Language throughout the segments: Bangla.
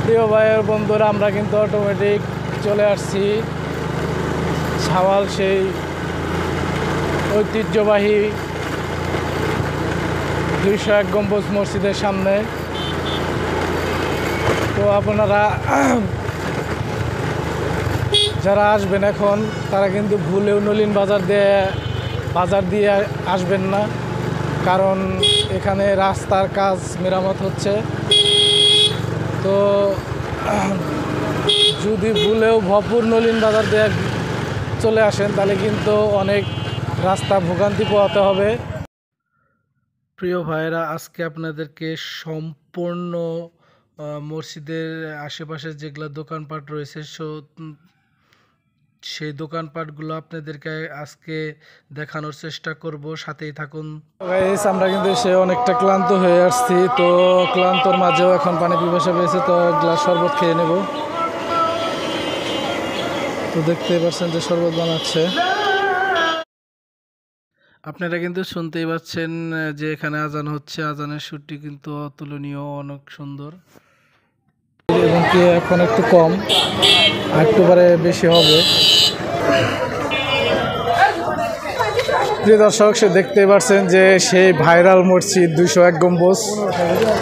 প্রিয় ভাইয়ের বন্ধুরা, আমরা কিন্তু অটোমেটিক চলে আসছি ছাওয়াল সেই ঐতিহ্যবাহী 201 গম্বুজ মসজিদের সামনে। তো আপনারা যারা আসবেন এখন, তারা কিন্তু ভুলেও নলিন বাজার দিয়ে আসবেন না, কারণ এখানে রাস্তার কাজ মেরামত হচ্ছে। তো যদি ভুলেও ভরপুর নলিন বাজার দিয়ে চলে আসেন, তাহলে কিন্তু অনেক রাস্তা ভোগান্তি পোহাতে হবে। প্রিয় ভাইয়েরা, আজকে আপনাদেরকে সম্পূর্ণ মসজিদের আশেপাশে যেগুলো দোকানপাট রয়েছে সেই দোকানপাটগুলো আপনাদেরকে আজকে দেখানোর চেষ্টা করব, সাথেই থাকুন। আমরা কিন্তু সে অনেকটা ক্লান্ত হয়ে আসছি, তো ক্লান্তর মাঝেও এখন পানি পিপাসা পেয়েছে, তো গ্লাস শরবত খেয়ে নেব। তো দেখতেই পাচ্ছেন যে শরবত বানাচ্ছে। আপনারা কিন্তু শুনতেই পাচ্ছেন যে এখানে আজান হচ্ছে। আজানের সুরটি কিন্তু অতুলনীয়, অনেক সুন্দর, এবং কি এখন একটু কম, একটুবারে বেশি হবে। প্রিয় দর্শক, সে দেখতেই পাচ্ছেন যে সেই ভাইরাল মসজিদ 201 গম্বুজ।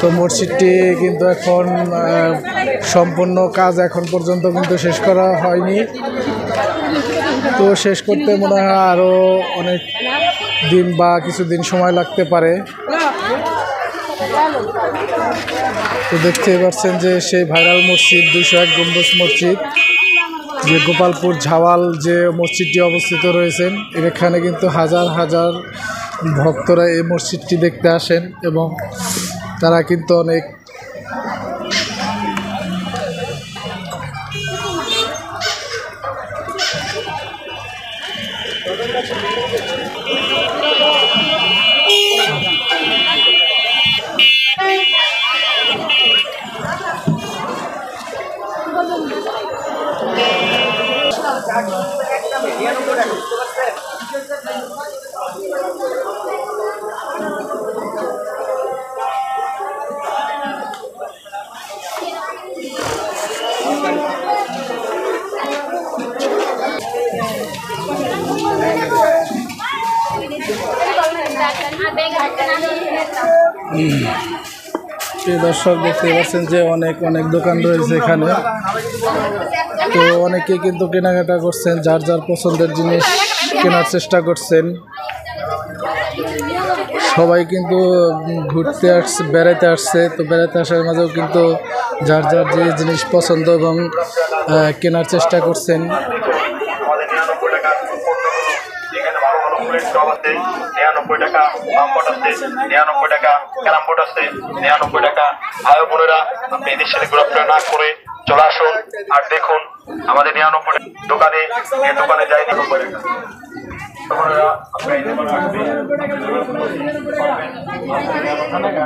তো মসজিদটি কিন্তু এখন সম্পূর্ণ কাজ এখন পর্যন্ত কিন্তু শেষ করা হয়নি। তো শেষ করতে মনে হয় আরও অনেক দিন বা কিছুদিন সময় লাগতে পারে। তো দেখতেই পাচ্ছেন যে সেই ভাইরাল মসজিদ 201 গম্বুজ মসজিদ, যে গোপালপুর ঝাওয়াল যে মসজিদটি অবস্থিত রয়েছেন, এখানে কিন্তু হাজার হাজার ভক্তরা এই মসজিদটি দেখতে আসেন, এবং তারা কিন্তু অনেক দর্শক দেখতে পাচ্ছেন যে অনেক অনেক দোকান রয়েছে এখানে। তো অনেকে কিন্তু কেনাকাটা করছেন, যার যার পছন্দের জিনিস কেনার চেষ্টা করছেন। সবাই কিন্তু ঘুরতে আসছে, বেড়াতে আসছে। তো বেড়াতে আসার মাঝেও কিন্তু যার যার যে জিনিস পছন্দ এবং কেনার চেষ্টা করছেন। ভাই বোনেরা, আপনি এদের সাথে ঘোরাফেরা না করে চলে আসুন আর দেখুন আমাদের 99 দোকানে যাই 99 টাকা।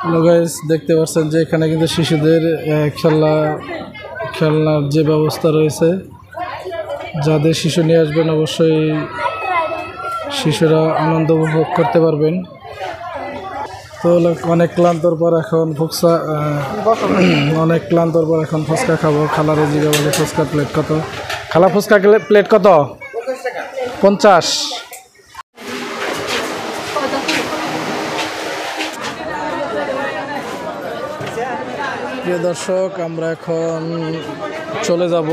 হ্যালো গাইস, দেখতে পাচ্ছেন যে এখানে কিন্তু শিশুদের খেলনার যে ব্যবস্থা রয়েছে। যাদের শিশু নিয়ে আসবেন, অবশ্যই শিশুরা আনন্দ উপভোগ করতে পারবেন। তো অনেক ক্লান্তর পর এখন ফুচকা খাবো। খালারে জিগা বলে ফুচকা প্লেট কত? খালা, ফুচকা প্লেট কত? 50। প্রিয় দর্শক, আমরা এখন চলে যাব।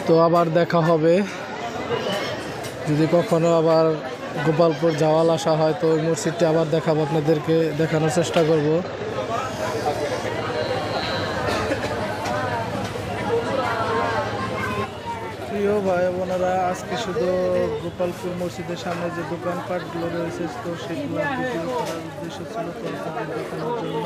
তো আবার দেখা হবে, যদি কখনো আবার গোপালপুর ঝাওয়াল আসা হয়, তো ওই মসজিদটি আবার দেখাবো, আপনাদেরকে দেখানোর চেষ্টা করব। প্রিয় প্রিয় ভাই বোনেরা, আজকে শুধু গোপালপুর মসজিদের সামনে যে দোকানপাটগুলো রয়েছে তো সেগুলো ভিডিও করার উদ্দেশ্য ছিল তো আপনাদের দেখানোর জন্য।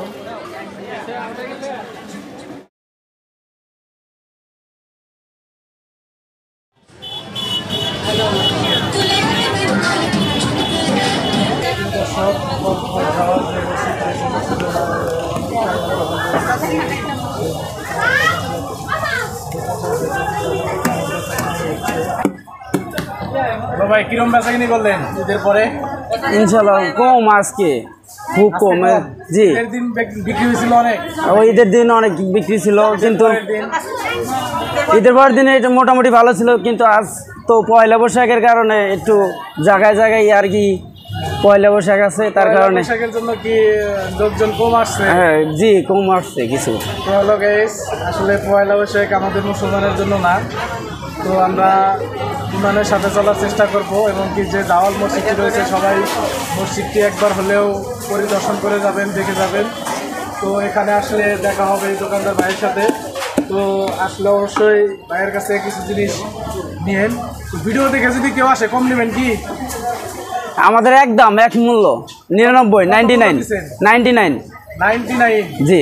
ভাই কিরম বেচা কিনি করলেন ঈদের পরে? ইনশাল্লাহ কম আজকে, খুব কম। জি, ঈদের দিন বিক্রি হয়েছিল অনেক, ঈদের দিন অনেক বিক্রি ছিল, কিন্তু ঈদের পরের দিনে এটা মোটামুটি ভালো ছিল, কিন্তু আজ তো পয়লা বৈশাখের কারণে একটু জায়গায় জায়গায় আর কি পয়লা বৈশাখ আছে, তার কারণে বৈশাখের জন্য কি লোকজন কম আসছে? হ্যাঁ জি, কম আসছে কিছু। তো হলো গাইস, আসলে পয়লা বৈশাখ আমাদের মুসলমানের জন্য না, তো আমরা ইমানের সাথে চলার চেষ্টা করব এবং কি যে দাওয়াল মসজিদটি রয়েছে সবাই মসজিদটি একবার হলেও পরিদর্শন করে যাবেন, দেখে যাবেন। তো এখানে আসলে দেখা হবে এই দোকানদার ভাইয়ের সাথে, তো আসলে অবশ্যই ভাইয়ের কাছে কিছু জিনিস নিয়েন। ভিডিও দেখে যদি কেউ আসে কম নেবেন কি? আমাদের একদম এক মূল্য 99, 99 জি।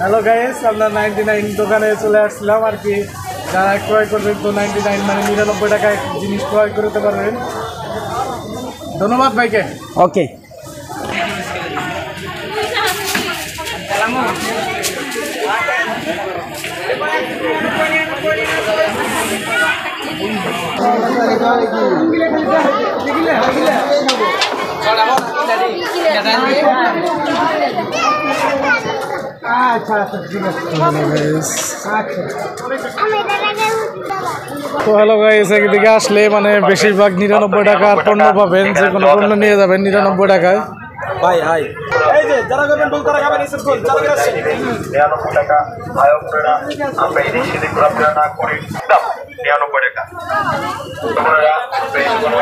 হ্যালো গাইস, আমরা 99 দোকানে চলে আসছিলাম আর কি। যারা ক্রয় করবেন তো 99 মানে 99 টাকায় জিনিস ক্রয় করতে পারবেন। ধন্যবাদ ভাইকে। ওকে। তো হ্যালো গাইস, একদিকে আসলে মানে বেশিরভাগ 99 টাকার পণ্য পাবেন, যে কোনো পণ্য নিয়ে যাবেন 99 টাকায়। ভাই হাই, এই যে যারা করবেন বল তারা খাবেন ইসের গোল যারা করছে 99 টাকা ভাই বোনেরা, আমরা এই দেশে ঘোরাফেরা না করে দাম 99 টাকা। তোমরা বেশ কোনো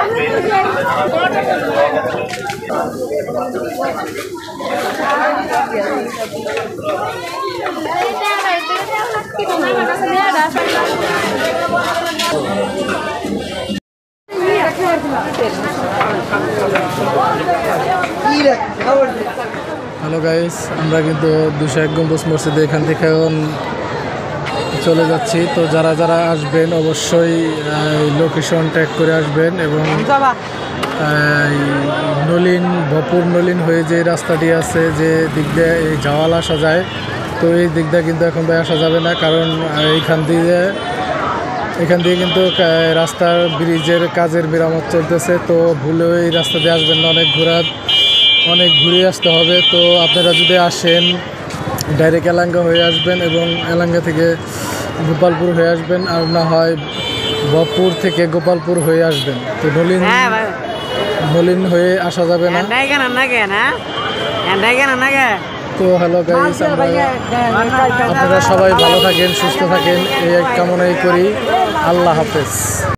হ্যালো গাইস, আমরা কিন্তু 201 গম্বুজ মসজিদে এখান থেকে এখন চলে যাচ্ছি। তো যারা যারা আসবেন অবশ্যই লোকেশন ট্যাগ করে আসবেন এবং ভপুর নলিন হয়ে যে রাস্তাটি আছে, যে দিক দিয়ে এই জাওয়াল আসা যায়, তো এই দিক দিয়ে কিন্তু এখন ভাই আসা যাবে না, কারণ এখান দিয়ে কিন্তু রাস্তার ব্রিজের কাজের মেরামত চলতেছে। তো ভুলেও এই রাস্তা দিয়ে আসবেন না, অনেক ঘুরে আসতে হবে। তো আপনারা যদি আসেন ডাইরেক্ট এলাঙ্গা হয়ে আসবেন এবং এলাঙ্গা থেকে গোপালপুর হয়ে আসবেন, আর না হয় ভপুর থেকে গোপালপুর হয়ে আসবেন। তো নলিন হয়ে আসা যাবে না। তো হ্যালো গাইস, আপনারা সবাই ভালো থাকেন, সুস্থ থাকেন, এই এক কামনাই করি। আল্লাহ হাফেজ।